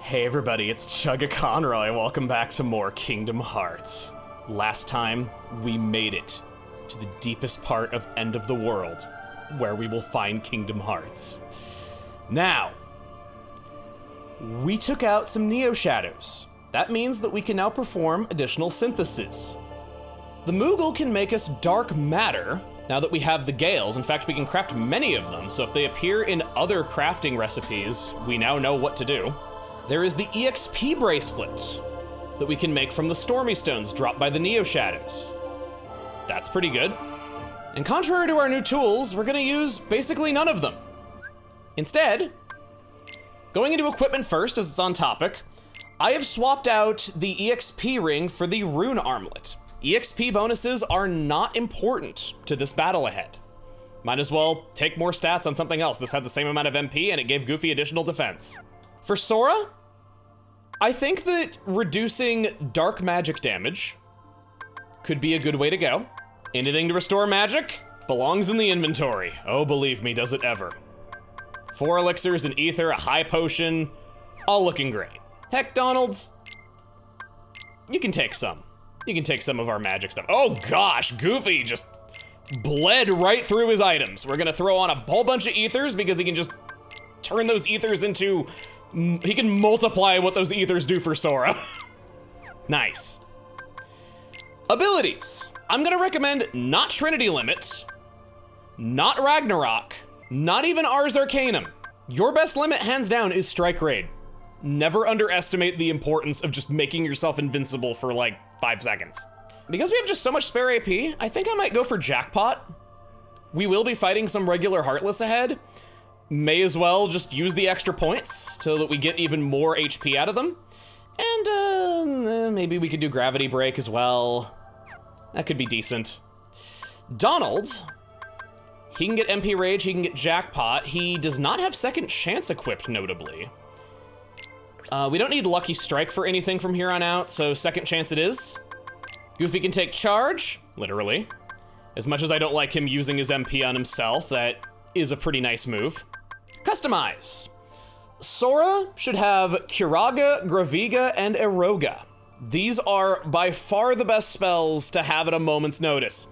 Hey everybody, it's Chugga Conroy. Welcome back to more Kingdom Hearts. Last time, we made it to the deepest part of End of the World, where we will find Kingdom Hearts. Now, we took out some Neo Shadows. That means that we can now perform additional synthesis. The Moogle can make us dark matter, now that we have the Gales. In fact, we can craft many of them, so if they appear in other crafting recipes, we now know what to do. There is the EXP bracelet that we can make from the Stormy Stones dropped by the Neo Shadows. That's pretty good. And contrary to our new tools, we're gonna use basically none of them. Instead, going into equipment first, as it's on topic, I have swapped out the EXP ring for the Rune Armlet. EXP bonuses are not important to this battle ahead. Might as well take more stats on something else. This had the same amount of MP and it gave Goofy additional defense. For Sora, I think that reducing dark magic damage could be a good way to go. Anything to restore magic belongs in the inventory. Oh, believe me, does it ever. 4 elixirs, an ether, a high potion, all looking great. Heck, Donald, you can take some. You can take some of our magic stuff. Oh gosh, Goofy just bled right through his items. We're gonna throw on a whole bunch of ethers because he can just turn those ethers into, he can multiply what those ethers do for Sora. Nice. Abilities. I'm gonna recommend not Trinity Limit, not Ragnarok, not even Ars Arcanum. Your best limit, hands down, is Strike Raid. Never underestimate the importance of just making yourself invincible for like 5 seconds. Because we have just so much spare AP, I think I might go for Jackpot. We will be fighting some regular Heartless ahead. May as well just use the extra points so that we get even more HP out of them. And maybe we could do Gravity Break as well. That could be decent. Donald, he can get MP Rage, he can get Jackpot. He does not have Second Chance equipped, notably. We don't need Lucky Strike for anything from here on out, so Second Chance it is. Goofy can take Charge, literally. As much as I don't like him using his MP on himself, that is a pretty nice move. Customize. Sora should have Curaga, Graviga, and Eroga. These are by far the best spells to have at a moment's notice.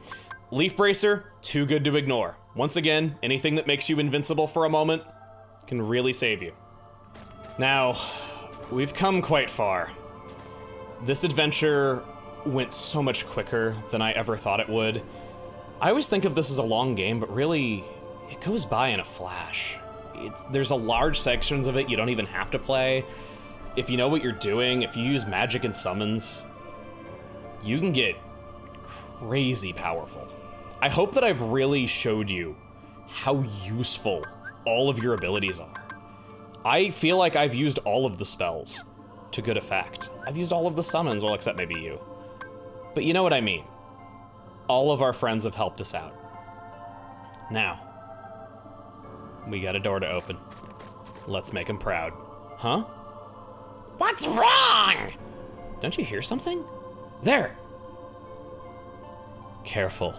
Leaf Bracer, too good to ignore. Once again, anything that makes you invincible for a moment can really save you. Now, we've come quite far. This adventure went so much quicker than I ever thought it would. I always think of this as a long game, but really, it goes by in a flash. There's a large sections of it you don't even have to play. If you know what you're doing, if you use magic and summons, you can get crazy powerful. I hope that I've really showed you how useful all of your abilities are. I feel like I've used all of the spells to good effect. I've used all of the summons, well, except maybe you. But you know what I mean. All of our friends have helped us out. Now, we got a door to open. Let's make him proud. Huh? What's wrong? Don't you hear something? There. Careful.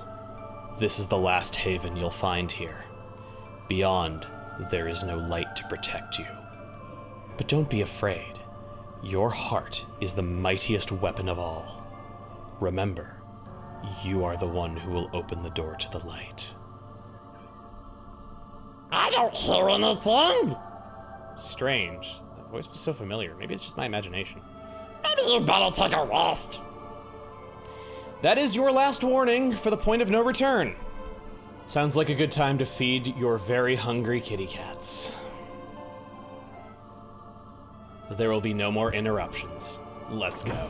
This is the last haven you'll find here. Beyond, there is no light to protect you. But don't be afraid. Your heart is the mightiest weapon of all. Remember, you are the one who will open the door to the light. I don't hear anything! Strange. That voice was so familiar. Maybe it's just my imagination. Maybe you better take a rest. That is your last warning for the point of no return. Sounds like a good time to feed your very hungry kitty cats. There will be no more interruptions. Let's go.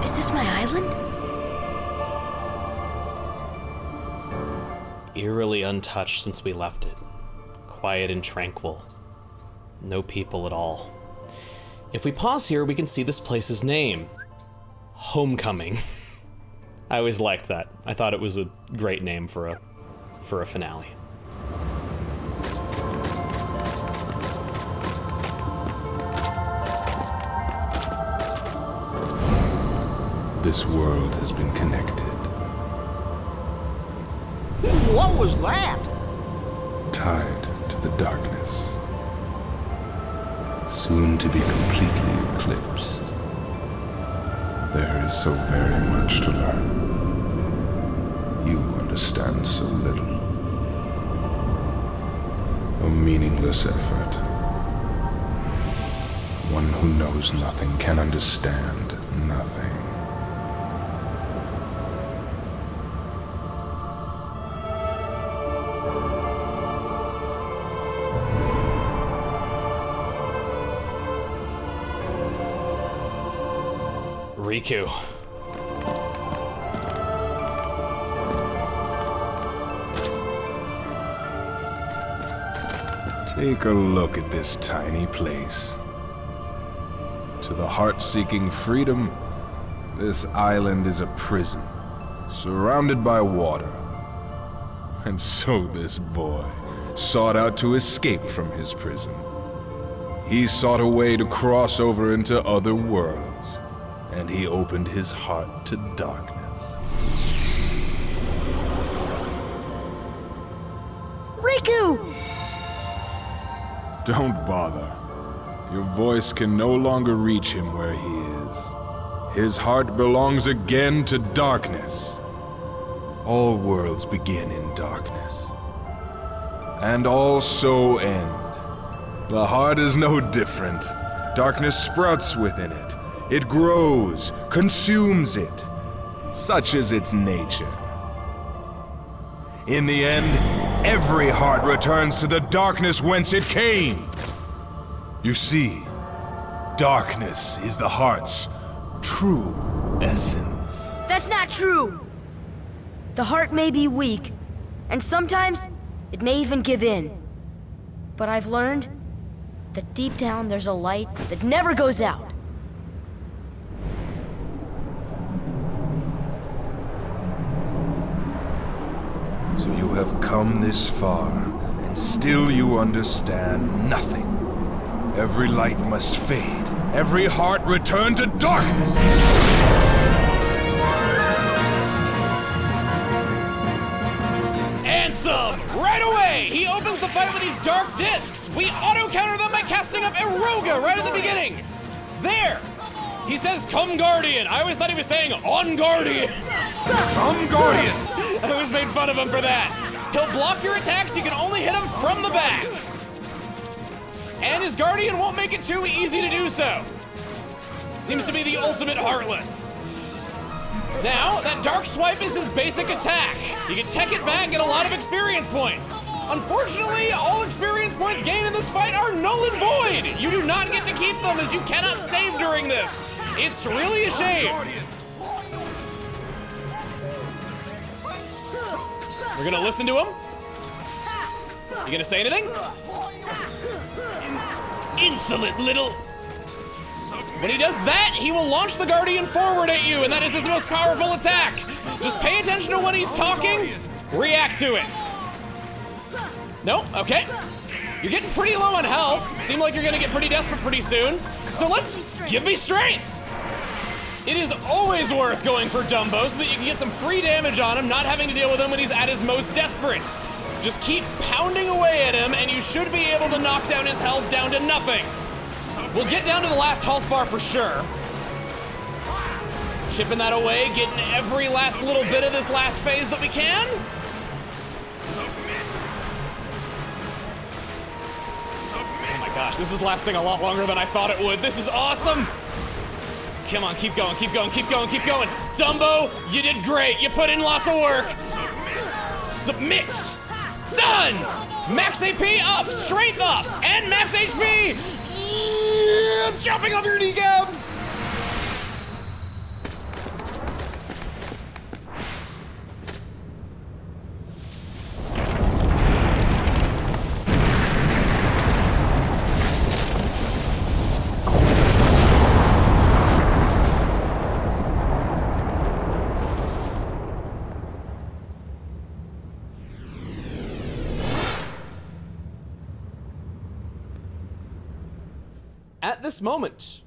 Is this my island? Eerily untouched since we left it. Quiet and tranquil. No people at all. If we pause here, we can see this place's name. Homecoming. I always liked that. I thought it was a great name for a finale. this world has been connected. What was that? Tied to the darkness. Soon to be completely eclipsed. There is so very much to learn. You understand so little. A meaningless effort. One who knows nothing can understand nothing. Riku. Take a look at this tiny place. To the heart-seeking freedom, this island is a prison, surrounded by water. And so this boy sought out to escape from his prison. He sought a way to cross over into other worlds, and he opened his heart to darkness. Riku! Don't bother. Your voice can no longer reach him where he is. His heart belongs again to darkness. All worlds begin in darkness. And all so end. The heart is no different. Darkness sprouts within it. It grows, consumes it. Such is its nature. In the end, every heart returns to the darkness whence it came. You see, darkness is the heart's true essence. That's not true! The heart may be weak, and sometimes it may even give in. But I've learned that deep down there's a light that never goes out. So you have come this far, and still you understand nothing. Every light must fade. Every heart return to darkness. Ansem! Right away! He opens the fight with these dark discs. We auto-counter them by casting up Eroga right at the beginning. There! He says, "Come Guardian." I always thought he was saying, "On Guardian." Come, Guardian! I always made fun of him for that. He'll block your attacks, you can only hit him from the back. And his Guardian won't make it too easy to do so. Seems to be the ultimate Heartless. Now, that Dark Swipe is his basic attack. You can tech it back and get a lot of experience points. Unfortunately, all experience points gained in this fight are null and void. You do not get to keep them as you cannot save during this. It's really a shame. We're gonna listen to him. You gonna say anything? Insolent little... When he does that, he will launch the Guardian forward at you, and that is his most powerful attack. Just pay attention to when he's talking, react to it. Nope, okay. You're getting pretty low on health. Seem like you're gonna get pretty desperate pretty soon. So let's give me strength. It is always worth going for Dumbo so that you can get some free damage on him, not having to deal with him when he's at his most desperate. Just keep pounding away at him, and you should be able to knock down his health down to nothing. We'll get down to the last health bar for sure. Chipping that away, getting every last little bit of this last phase that we can. Oh my gosh, this is lasting a lot longer than I thought it would. This is awesome. Come on, keep going, keep going, keep going, keep going. Dumbo, you did great. You put in lots of work. Submit. Done. Max AP up, strength up, and max HP. Yeah, jumping off your kneecaps. At this moment,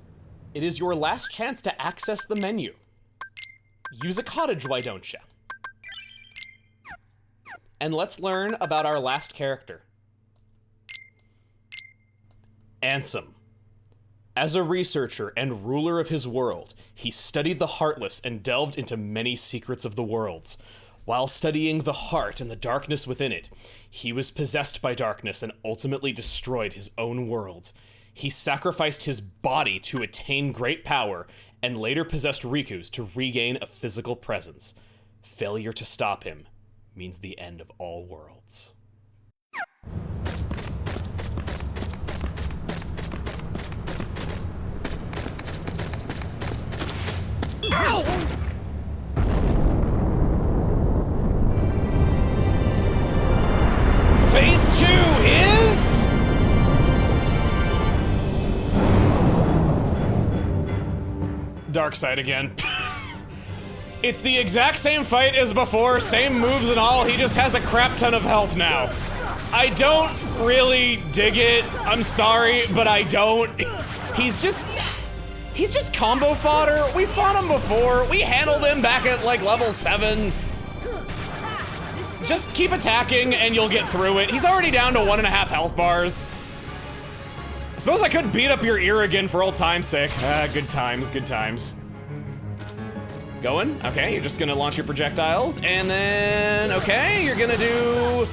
it is your last chance to access the menu. Use a cottage, why don't ya? And let's learn about our last character. Ansem. As a researcher and ruler of his world, he studied the Heartless and delved into many secrets of the worlds. While studying the heart and the darkness within it, he was possessed by darkness and ultimately destroyed his own world. He sacrificed his body to attain great power and later possessed Riku's to regain a physical presence. Failure to stop him means the end of all worlds. Phase 2 is... Darkside again. It's the exact same fight as before, same moves and all, he just has a crap ton of health now. I don't really dig it, I'm sorry, but I don't. He's just combo fodder. We fought him before, we handled him back at like level 7. Just keep attacking and you'll get through it. He's already down to 1.5 health bars. I suppose I could beat up your ear again for old time's sake. Good times, good times. Going? Okay, you're just gonna launch your projectiles, and then, okay, you're gonna do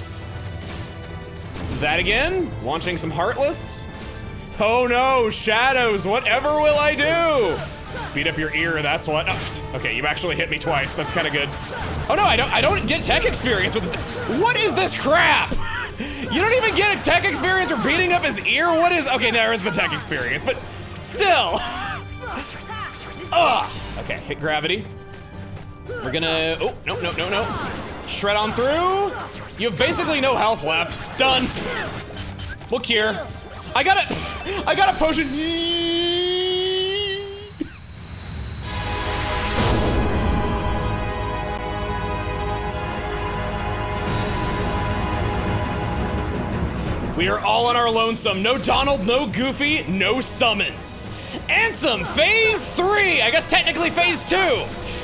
that again. Launching some Heartless. Oh no, shadows, whatever will I do? Beat up your ear, that's what. Oh, okay, you've actually hit me twice, that's kinda good. Oh no, I don't get tech experience with this. What is this crap? You don't even get a tech experience for beating up his ear? What is, okay, there is the tech experience, but still. Ugh. Okay, hit gravity. We're gonna, oh, no. Shred on through. You have basically no health left. Done. We'll cure. I got a potion. We are all on our lonesome. No Donald, no Goofy, no summons. Ansem, phase 3. I guess technically phase 2.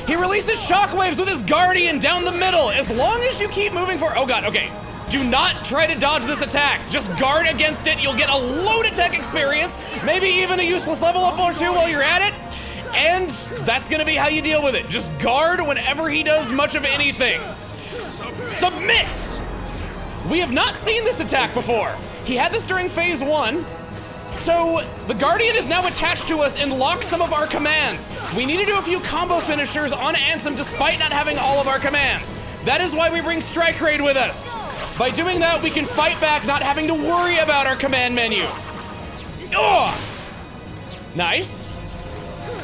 He releases shockwaves with his Guardian down the middle. As long as you keep moving forward. Oh god, okay. Do not try to dodge this attack. Just guard against it. You'll get a load of tech experience, maybe even a useless level up or 2 while you're at it. And that's gonna be how you deal with it. Just guard whenever he does much of anything. Submits! We have not seen this attack before. He had this during phase 1. So, the Guardian is now attached to us and locks some of our commands. We need to do a few combo finishers on Ansem despite not having all of our commands. That is why we bring Strike Raid with us. By doing that, we can fight back not having to worry about our command menu. Ugh! Nice.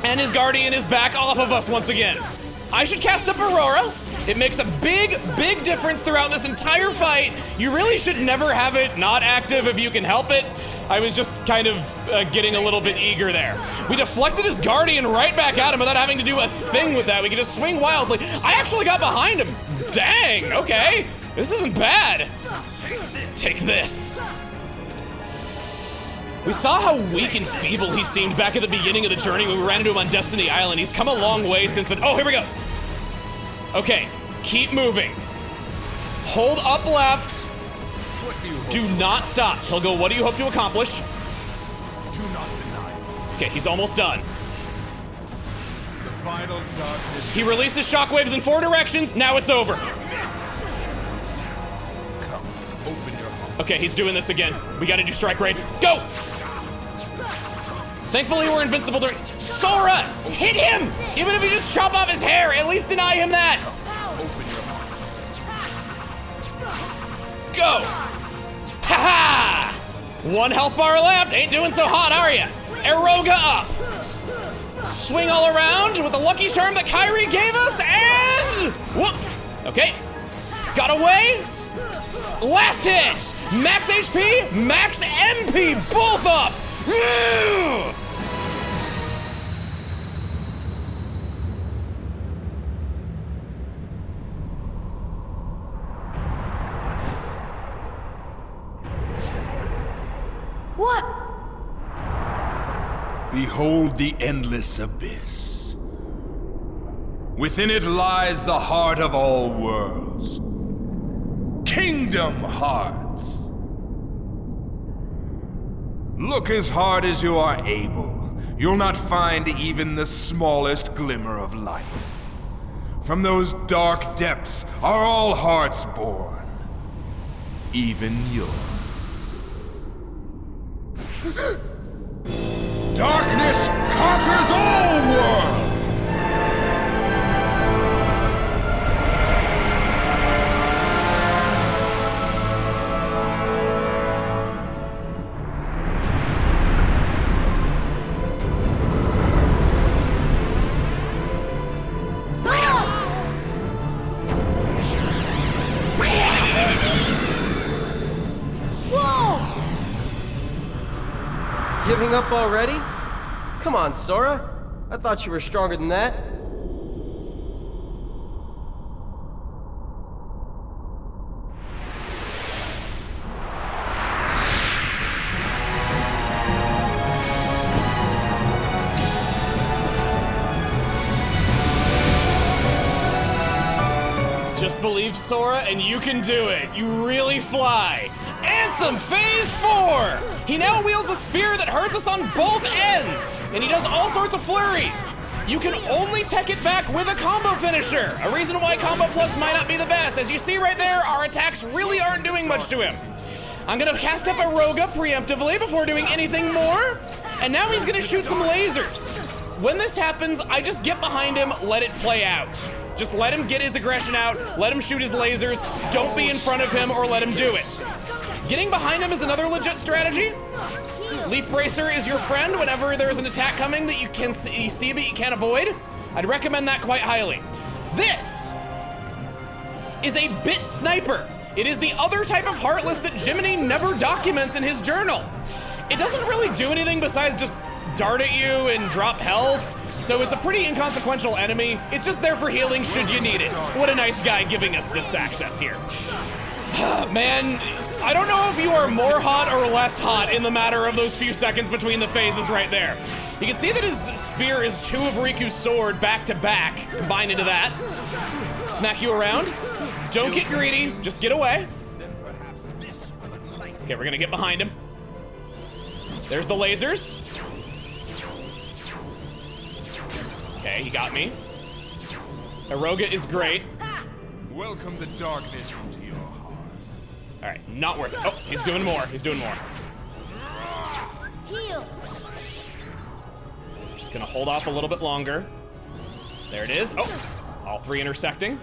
And his Guardian is back off of us once again. I should cast up Aurora. It makes a big difference throughout this entire fight. You really should never have it not active if you can help it. I was just kind of getting a little bit eager there. We deflected his Guardian right back at him without having to do a thing with that. We could just swing wildly. I actually got behind him. Dang, okay. This isn't bad. Take this. We saw how weak and feeble he seemed back at the beginning of the journey when we ran into him on Destiny Island. He's come a long way since then. Oh, here we go. Okay, keep moving. Hold up left. Do not stop. He'll go, what do you hope to accomplish? Do not deny. Okay, he's almost done. The final darkness. He releases shockwaves in 4 directions. Now it's over. Come, open your heart. Okay, he's doing this again. We gotta do Strike Raid. Go! Thankfully, we're invincible during. Sora! Hit him! Even if you just chop off his hair, at least deny him that! Go! Ha-ha! 1 health bar left. Ain't doing so hot, are ya? Eroga up. Swing all around with the lucky charm that Kyrie gave us, and whoop! Okay. Got away. Last hit! Max HP, max MP, both up! What? Behold the endless abyss. Within it lies the heart of all worlds. Kingdom Hearts. Look as hard as you are able. You'll not find even the smallest glimmer of light. From those dark depths are all hearts born. Even yours. Darkness conquers all worlds! Giving up already? Come on, Sora. I thought you were stronger than that. Just believe, Sora, and you can do it. You really fly. Ansem Phase 4! He now wields a spear that hurts us on both ends, and he does all sorts of flurries. You can only tech it back with a combo finisher, a reason why Combo Plus might not be the best. As you see right there, our attacks really aren't doing much to him. I'm gonna cast up a Roga preemptively before doing anything more, and now he's gonna shoot some lasers. When this happens, I just get behind him, let it play out. Just let him get his aggression out, let him shoot his lasers, don't be in front of him or let him do it. Getting behind him is another legit strategy. Leaf Bracer is your friend whenever there's an attack coming that you see but you can't avoid. I'd recommend that quite highly. This is a Bit Sniper. It is the other type of Heartless that Jiminy never documents in his journal. It doesn't really do anything besides just dart at you and drop health. So it's a pretty inconsequential enemy. It's just there for healing should you need it. What a nice guy giving us this access here. Man, I don't know if you are more hot or less hot in the matter of those few seconds between the phases right there. You can see that his spear is 2 of Riku's sword back to back, combined into that. Smack you around. Don't get greedy, just get away. Okay, we're gonna get behind him. There's the lasers. Okay, he got me. Aroga is great. Welcome the darkness into your heart. All right, not worth it. Oh, he's doing more. He's doing more. Heal. Just gonna hold off a little bit longer. There it is. Oh, all 3 intersecting.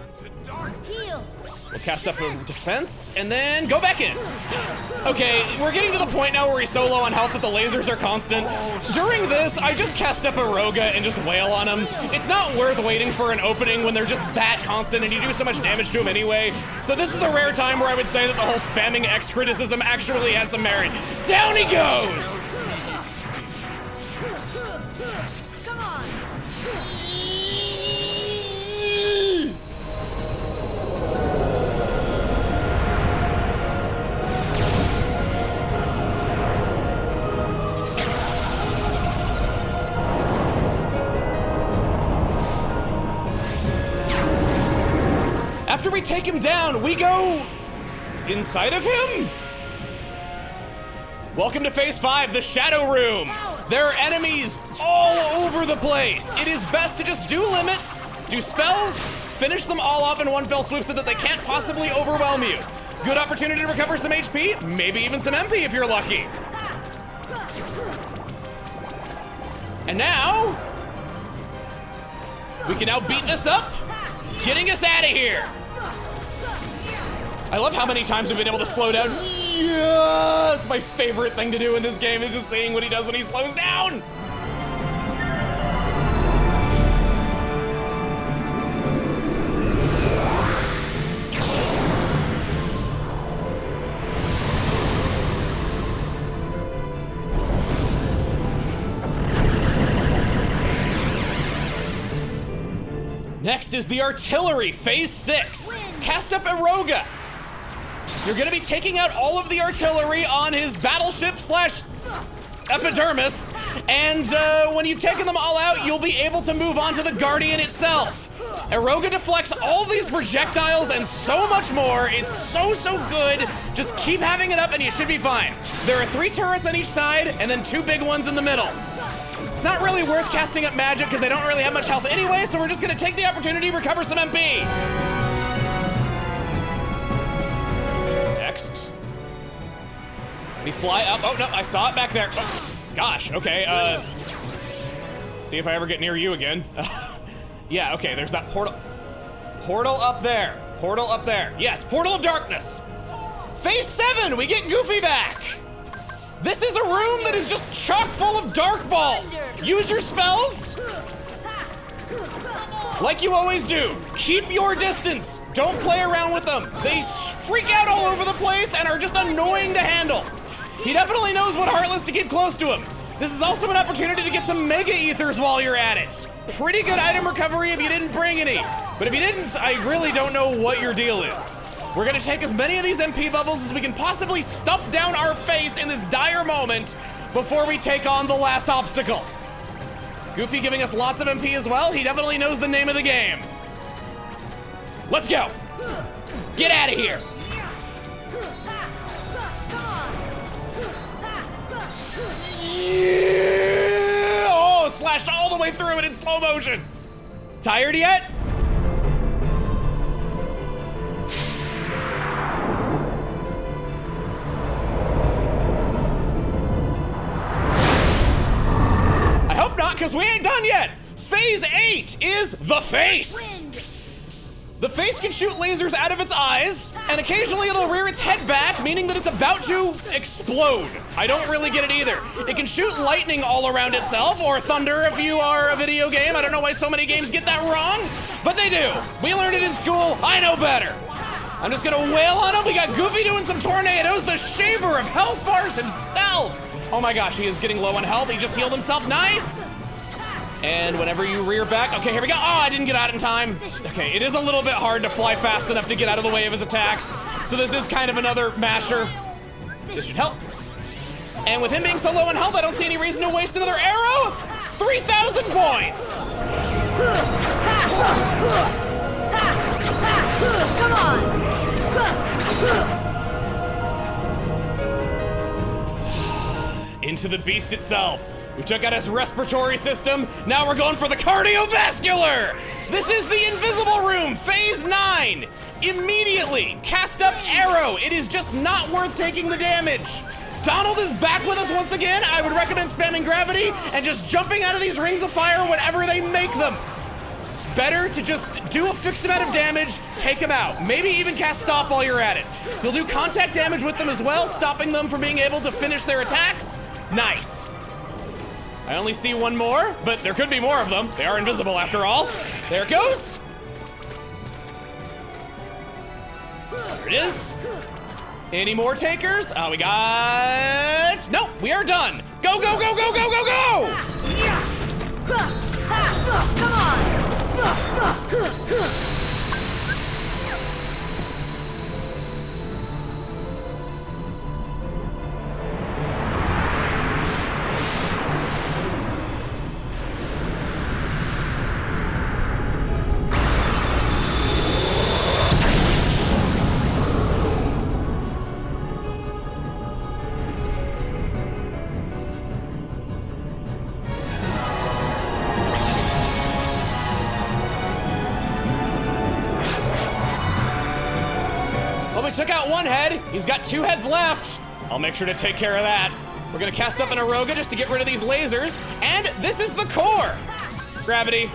Heal. We'll cast up a defense and then go back in. Okay, we're getting to the point now where he's so low on health that the lasers are constant. During this, I just cast up a Roga and just wail on him. It's not worth waiting for an opening when they're just that constant and you do so much damage to him anyway. So this is a rare time where I would say that the whole spamming X criticism actually has some merit. Down he goes! Come on. After we take him down, we go inside of him? Welcome to Phase 5, the Shadow Room. There are enemies all over the place. It is best to just do limits, do spells, finish them all off in one fell swoop so that they can't possibly overwhelm you. Good opportunity to recover some HP, maybe even some MP if you're lucky. And now, we can now beat this up, getting us out of here. I love how many times we've been able to slow down. Yeah, that's my favorite thing to do in this game is just seeing what he does when he slows down. Next is the Artillery, Phase 6. Cast up Aroga. You're gonna be taking out all of the artillery on his battleship slash epidermis, and when you've taken them all out, you'll be able to move on to the Guardian itself. Eroga deflects all these projectiles and so much more. It's so good. Just keep having it up and you should be fine. There are 3 turrets on each side and then 2 big ones in the middle. It's not really worth casting up magic because they don't really have much health anyway, so we're just gonna take the opportunity to recover some MP. Next. We fly up. Oh no, I saw it back there. Oh, gosh, okay, see if I ever get near you again. Yeah, okay, there's that portal. Portal up there. Portal up there. Yes, Portal of Darkness. Phase 7, we get Goofy back. This is a room that is just chock full of dark balls. Use your spells. Like you always do. Keep your distance. Don't play around with them. They freak out all over the place and are just annoying to handle. He definitely knows what Heartless to keep close to him. This is also an opportunity to get some Mega Ethers while you're at it. Pretty good item recovery if you didn't bring any. But if you didn't, I really don't know what your deal is. We're gonna take as many of these MP bubbles as we can possibly stuff down our face in this dire moment before we take on the last obstacle. Goofy giving us lots of MP as well. He definitely knows the name of the game. Let's go. Get out of here. Yeah! Oh, slashed all the way through it in slow motion. Tired yet? I hope not, because we ain't done yet. Phase 8 is the face. The face can shoot lasers out of its eyes, and occasionally it'll rear its head back, meaning that it's about to explode. I don't really get it either. It can shoot lightning all around itself, or thunder if you are a video game. I don't know why so many games get that wrong, but they do. We learned it in school, I know better. I'm just gonna wail on him. We got Goofy doing some tornadoes, the shaver of health bars himself. Oh my gosh, he is getting low on health. He just healed himself, nice. And whenever you rear back, okay, here we go. Oh, I didn't get out in time. Okay, it is a little bit hard to fly fast enough to get out of the way of his attacks. So this is kind of another masher. This should help. And with him being so low on health, I don't see any reason to waste another arrow. 3,000 points. Come on. Into the beast itself. We took out his respiratory system. Now we're going for the cardiovascular. This is the invisible room, phase 9. Immediately cast up arrow. It is just not worth taking the damage. Donald is back with us once again. I would recommend spamming gravity and just jumping out of these rings of fire whenever they make them. It's better to just do a fixed amount of damage, take them out. Maybe even cast stop while you're at it. You'll do contact damage with them as well, stopping them from being able to finish their attacks. Nice. I only see one more, but there could be more of them. They are invisible after all. There it goes. There it is. Any more takers? Oh, we got... Nope, we are done. Go, go, go, go, go, go, go! Come on! Took out one head. He's got 2 heads left. I'll make sure to take care of that. We're gonna cast up an Eroga just to get rid of these lasers. And this is the core. Gravity.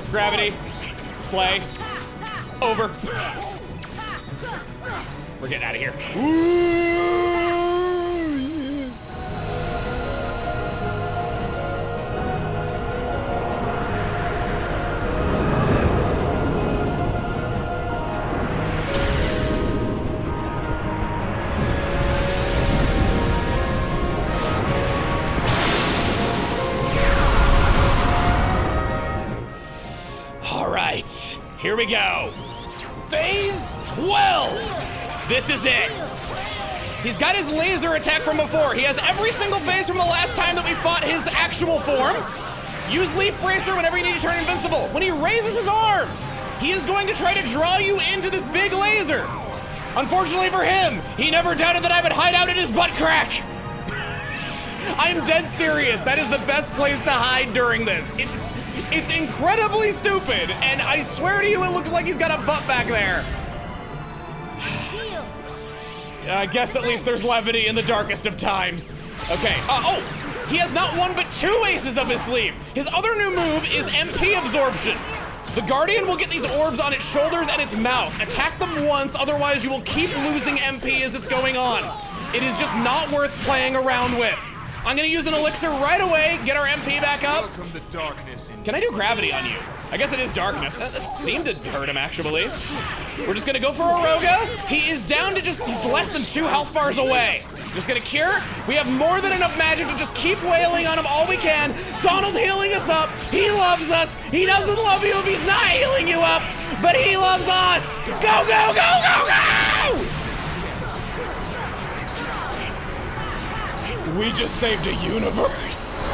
Gravity. Slay. Over. We're getting out of here. Here we go. Phase 12. This is it. He's got his laser attack from before. He has every single phase from the last time that we fought his actual form. Use Leaf Bracer whenever you need to turn invincible. When he raises his arms, he is going to try to draw you into this big laser. Unfortunately for him, he never doubted that I would hide out in his butt crack. I'm dead serious. That is the best place to hide during this. It's incredibly stupid, and I swear to you, it looks like he's got a butt back there. I guess at least there's levity in the darkest of times. Okay, oh, he has not one but two aces up his sleeve. His other new move is MP absorption. The Guardian will get these orbs on its shoulders and its mouth. Attack them once, otherwise you will keep losing MP as it's going on. It is just not worth playing around with. I'm gonna use an elixir right away, get our MP back up. Can I do gravity on you? I guess it is darkness. That seemed to hurt him, actually. We're just gonna go for Aroga. He is down to he's less than 2 health bars away. Just gonna cure. We have more than enough magic to just keep wailing on him all we can. Donald healing us up. He loves us. He doesn't love you if he's not healing you up, but he loves us. Go, go, go, go, go! We just saved a universe.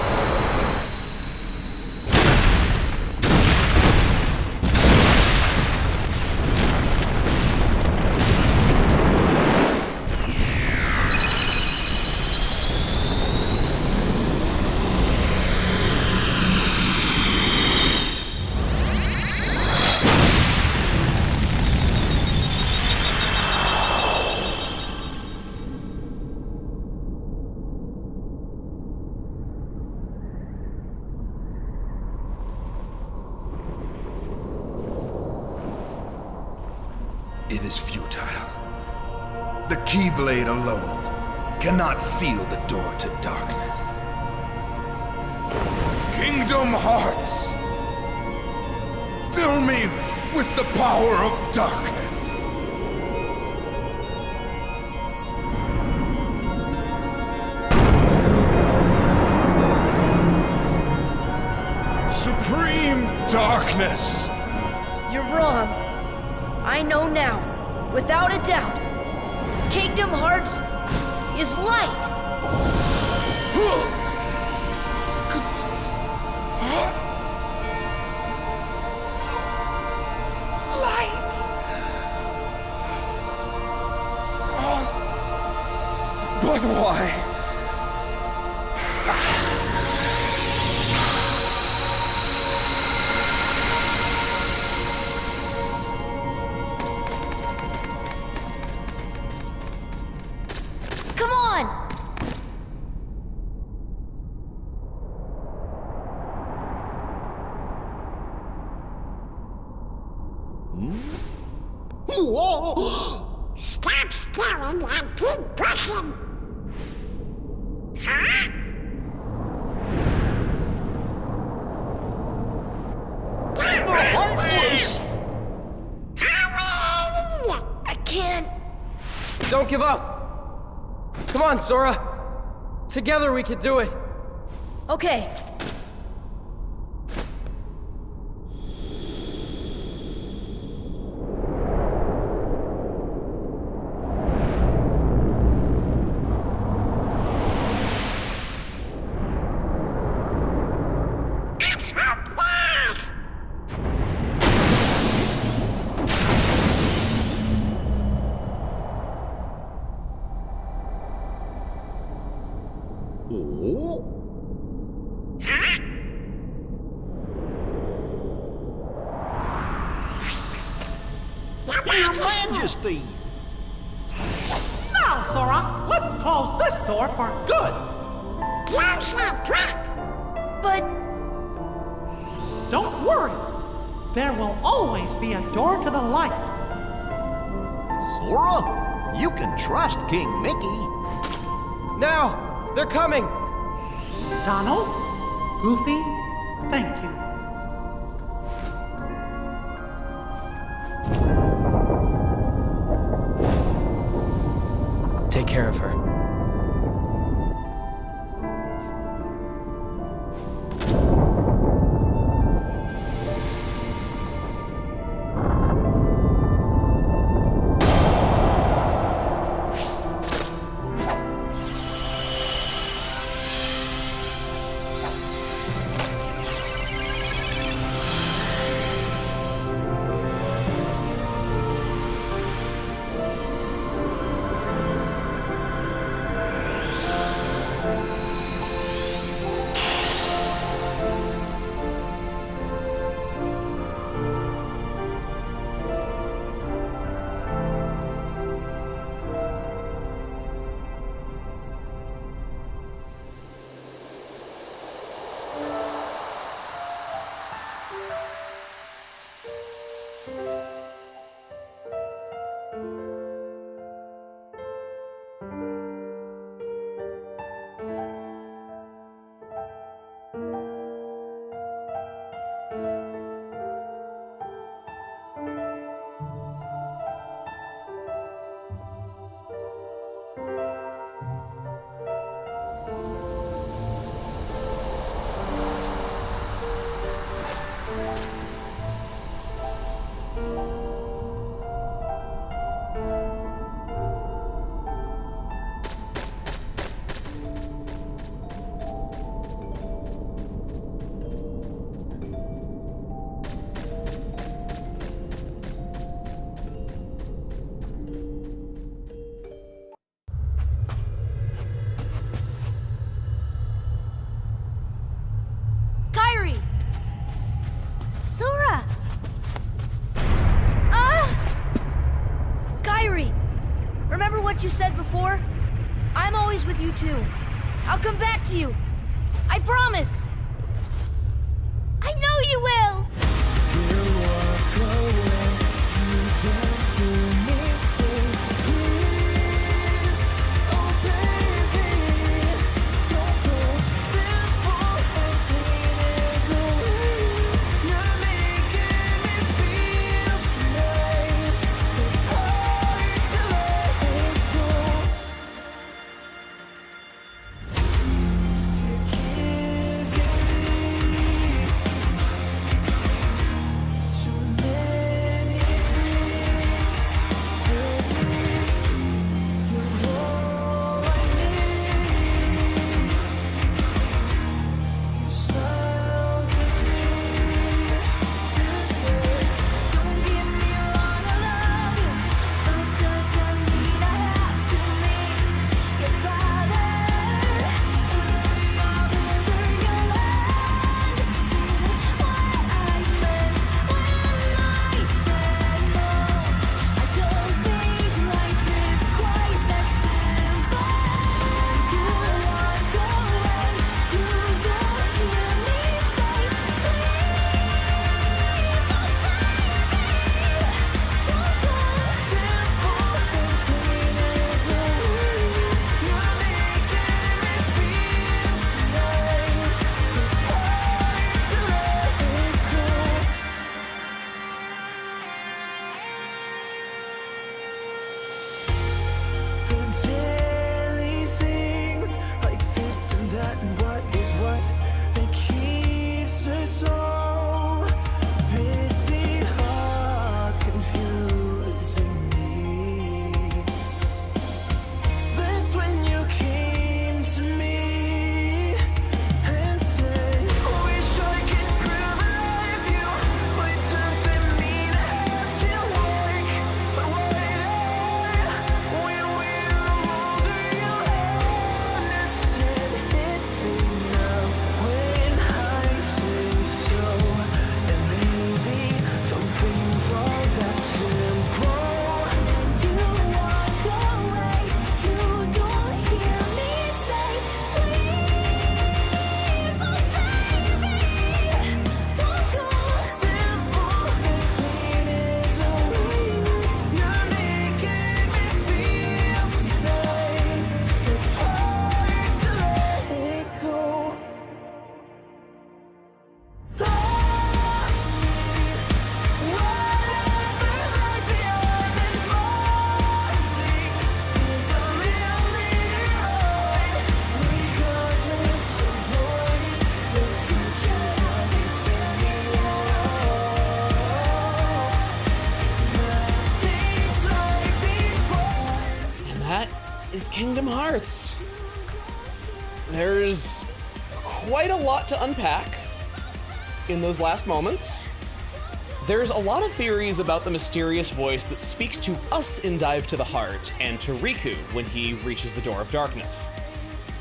It is futile. The Keyblade alone cannot seal the door to darkness. Kingdom Hearts, fill me with the power of darkness. Supreme darkness. You're wrong. I know now, without a doubt. Kingdom Hearts is light. Light. But why? Come on! Whoa! Stop staring and keep pushing! Huh? Heartless! Hurry! I can't. Don't give up. Come on, Sora. Together we could do it. Okay. It's hopeless! Huh? Your Majesty! Now, Sora, let's close this door for good. Close that trap! But Don't worry. There will always be a door to the light. Sora, you can trust King Mickey. Now, they're coming. Donald, Goofy, thank you. Take care of her. what you said before? I'm always with you too. I'll come back to you. I promise. I know you will! Kingdom Hearts. There's quite a lot to unpack in those last moments. There's a lot of theories about the mysterious voice that speaks to us in Dive to the Heart and to Riku when he reaches the Door of Darkness.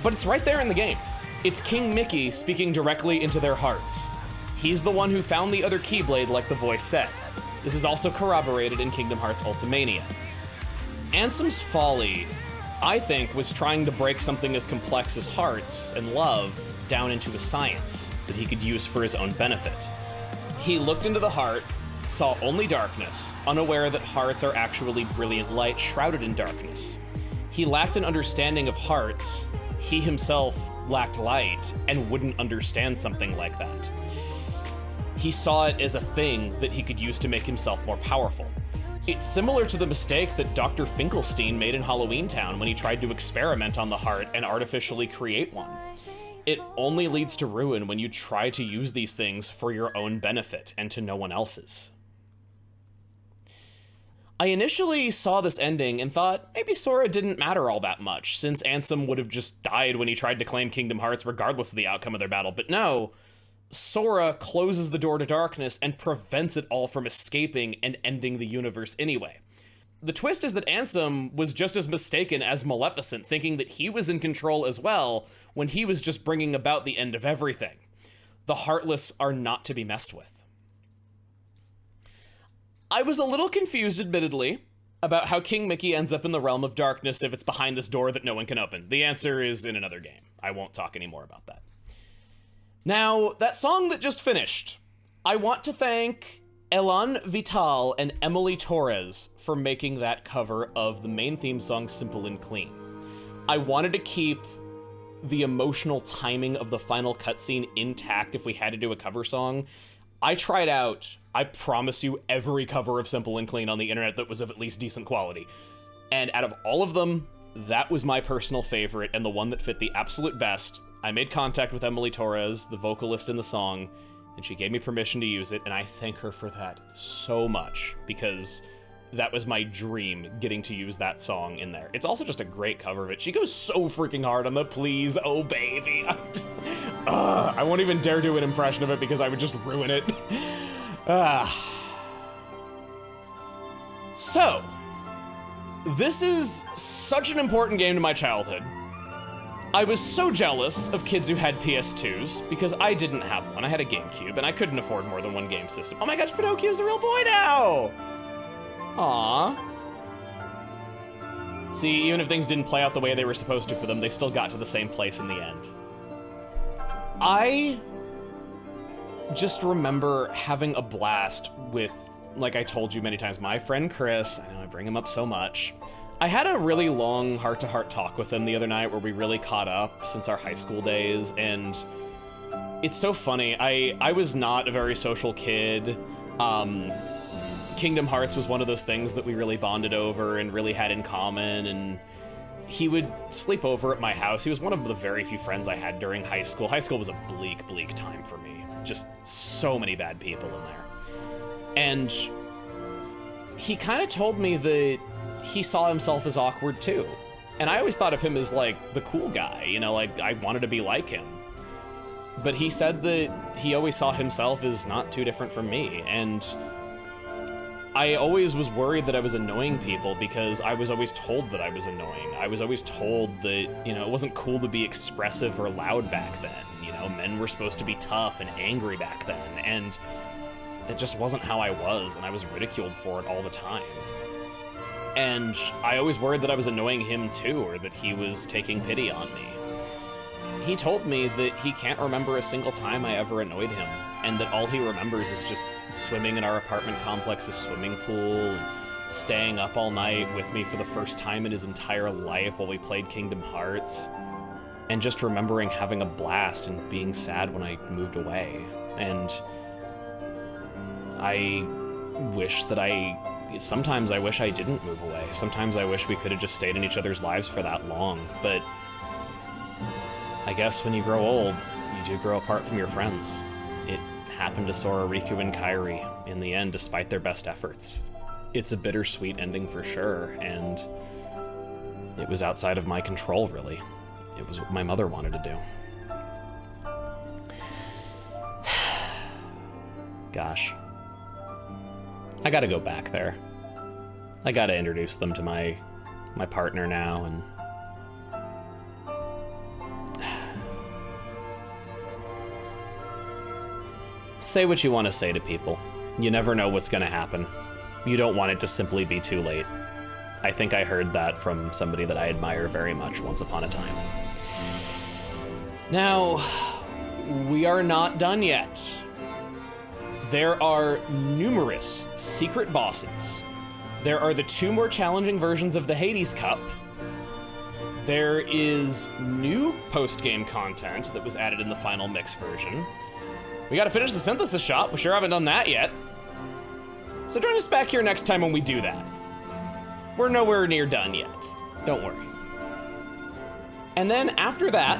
But it's right there in the game. It's King Mickey speaking directly into their hearts. He's the one who found the other Keyblade like the voice said. This is also corroborated in Kingdom Hearts Ultimania. Ansem's folly, I think, was trying to break something as complex as hearts and love down into a science that he could use for his own benefit. He looked into the heart, saw only darkness, unaware that hearts are actually brilliant light shrouded in darkness. He lacked an understanding of hearts. He himself lacked light and wouldn't understand something like that. He saw it as a thing that he could use to make himself more powerful. It's similar to the mistake that Dr. Finkelstein made in Halloween Town when he tried to experiment on the heart and artificially create one. It only leads to ruin when you try to use these things for your own benefit and to no one else's. I initially saw this ending and thought maybe Sora didn't matter all that much, since Ansem would have just died when he tried to claim Kingdom Hearts regardless of the outcome of their battle, but no. Sora closes the door to darkness and prevents it all from escaping and ending the universe anyway. The twist is that Ansem was just as mistaken as Maleficent, thinking that he was in control as well when he was just bringing about the end of everything. The Heartless are not to be messed with. I was a little confused, admittedly, about how King Mickey ends up in the realm of darkness if it's behind this door that no one can open? The answer is in another game. I won't talk anymore about that. Now, that song that just finished, I want to thank Elan Vital and Emily Torres for making that cover of the main theme song, Simple and Clean. I wanted to keep the emotional timing of the final cutscene intact if we had to do a cover song. I tried out, I promise you, every cover of Simple and Clean on the internet that was of at least decent quality. And out of all of them, that was my personal favorite and the one that fit the absolute best. I made contact with Emily Torres, the vocalist in the song, and she gave me permission to use it, and I thank her for that so much, because that was my dream, getting to use that song in there. It's also just a great cover of it. She goes so freaking hard on the please, oh baby. I won't even dare do an impression of it because I would just ruin it. So, this is such an important game to my childhood. I was so jealous of kids who had PS2s because I didn't have one. I had a GameCube and I couldn't afford more than one game system. Oh my gosh, Pinocchio's a real boy now! Aww. See, even if things didn't play out the way they were supposed to for them, they still got to the same place in the end. I just remember having a blast with, like I told you many times, my friend Chris. I know I bring him up so much. I had a really long heart-to-heart talk with him the other night where we really caught up since our high school days, and it's so funny. I was not a very social kid. Kingdom Hearts was one of those things that we really bonded over and really had in common, and he would sleep over at my house. He was one of the very few friends I had during high school. High school was a bleak, bleak time for me. Just so many bad people in there. And he kind of told me that he saw himself as awkward too. And I always thought of him as like the cool guy, you know, like I wanted to be like him. But he said that he always saw himself as not too different from me, and I always was worried that I was annoying people because I was always told that I was annoying. I was always told that, you know, it wasn't cool to be expressive or loud back then. You know, men were supposed to be tough and angry back then, and it just wasn't how I was, and I was ridiculed for it all the time. And I always worried that I was annoying him too, or that he was taking pity on me. He told me that he can't remember a single time I ever annoyed him, and that all he remembers is just swimming in our apartment complex's swimming pool, and staying up all night with me for the first time in his entire life while we played Kingdom Hearts, and just remembering having a blast and being sad when I moved away. And I wish that sometimes I wish I didn't move away. Sometimes I wish we could have just stayed in each other's lives for that long, but I guess when you grow old, you do grow apart from your friends. It happened to Sora, Riku, and Kairi in the end, despite their best efforts. It's a bittersweet ending for sure, and it was outside of my control, really. It was what my mother wanted to do. Gosh. I gotta go back there. I gotta introduce them to my partner now, and say what you want to say to people. You never know what's gonna happen. You don't want it to simply be too late. I think I heard that from somebody that I admire very much once upon a time. Now, we are not done yet. There are numerous secret bosses. There are the 2 more challenging versions of the Hades Cup. There is new post-game content that was added in the final mix version. We gotta finish the synthesis shop. We sure haven't done that yet. So join us back here next time when we do that. We're nowhere near done yet. Don't worry. And then after that,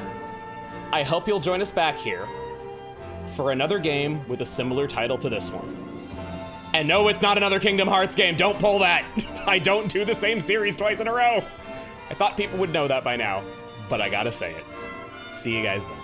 I hope you'll join us back here for another game with a similar title to this one. And no, it's not another Kingdom Hearts game. Don't pull that. I don't do the same series twice in a row. I thought people would know that by now, but I gotta say it. See you guys then.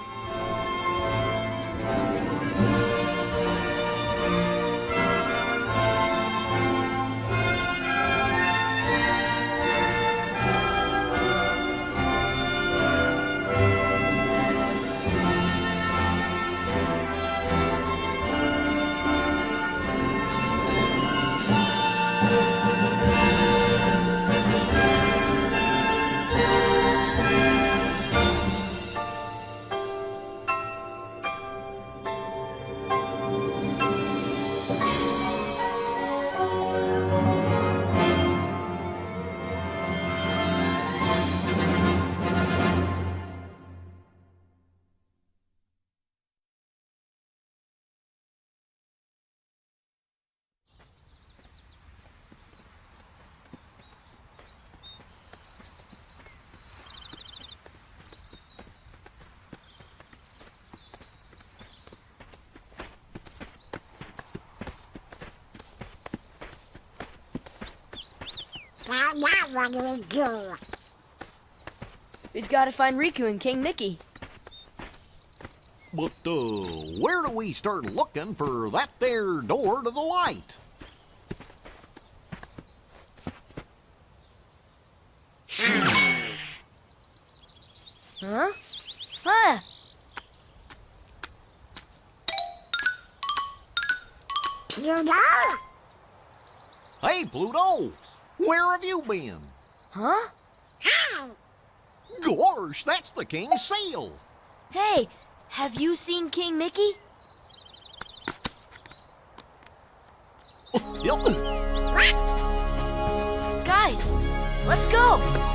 now what do we do? We've got to find Riku and King Mickey. But, where do we start looking for that there door to the light? Huh? Huh? Pluto? Hey, Pluto! Where have you been? Huh? Hey! Gosh, that's the king's seal! Hey, have you seen King Mickey? Guys, let's go!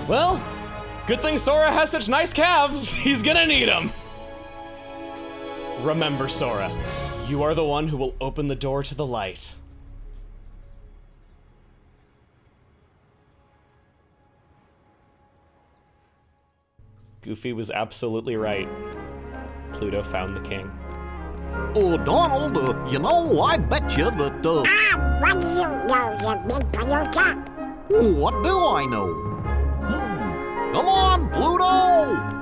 Well, good thing Sora has such nice calves. He's gonna need them. Remember, Sora, you are the one who will open the door to the light. Goofy was absolutely right. Pluto found the king. Oh, Donald, you know, I bet you that, What do you know, you big Toyota? what do I know? Come on, Pluto!